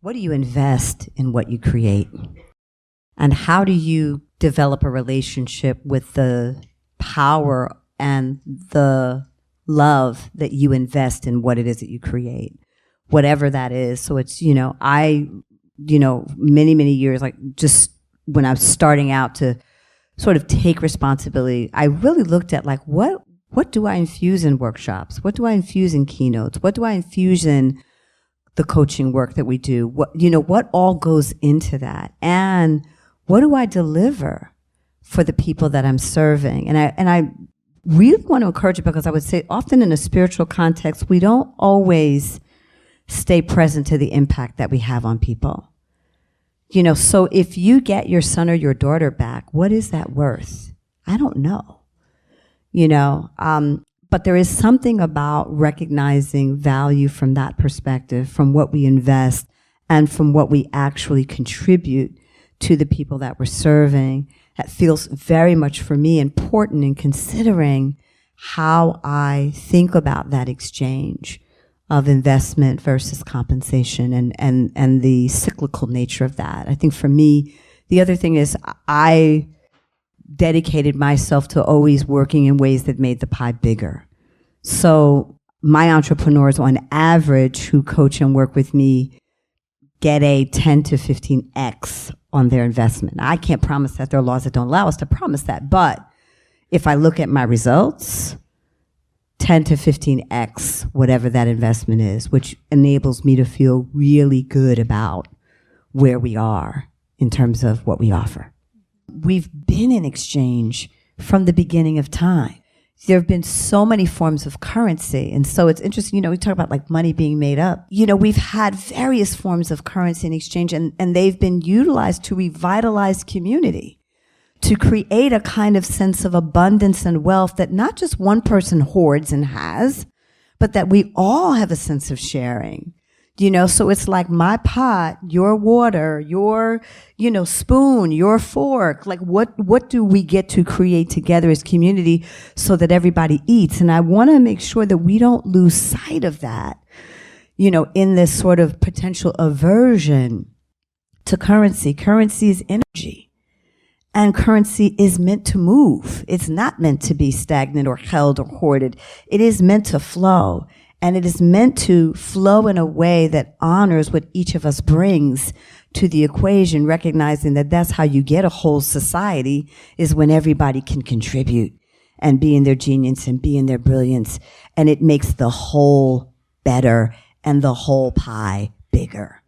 what do you invest in what you create? And how do you develop a relationship with the power and the love that you invest in what it is that you create, whatever that is? So it's, many, many years, like just when I was starting out to sort of take responsibility, I really looked at like, what do I infuse in workshops? What do I infuse in keynotes? What do I infuse in the coaching work that we do? What all goes into that? And what do I deliver for the people that I'm serving? And I really want to encourage it, because I would say often in a spiritual context, we don't always stay present to the impact that we have on people. So if you get your son or your daughter back, what is that worth? I don't know. But there is something about recognizing value from that perspective, from what we invest and from what we actually contribute to the people that we're serving. That feels very much for me important in considering how I think about that exchange of investment versus compensation and the cyclical nature of that. I think for me, the other thing is I dedicated myself to always working in ways that made the pie bigger. So my entrepreneurs on average who coach and work with me get a 10 to 15x on their investment. Now, I can't promise that. There are laws that don't allow us to promise that. But if I look at my results, 10 to 15x, whatever that investment is, which enables me to feel really good about where we are in terms of what we offer. We've been in exchange from the beginning of time. There have been so many forms of currency. And so it's interesting, we talk about like money being made up. We've had various forms of currency in exchange, and they've been utilized to revitalize community, to create a kind of sense of abundance and wealth that not just one person hoards and has, but that we all have a sense of sharing. So it's like my pot, your water, your, spoon, your fork. Like what do we get to create together as community so that everybody eats? And I want to make sure that we don't lose sight of that, in this sort of potential aversion to currency. Currency is energy. And currency is meant to move. It's not meant to be stagnant or held or hoarded. It is meant to flow. And it is meant to flow in a way that honors what each of us brings to the equation, recognizing that that's how you get a whole society, is when everybody can contribute and be in their genius and be in their brilliance. And it makes the whole better and the whole pie bigger.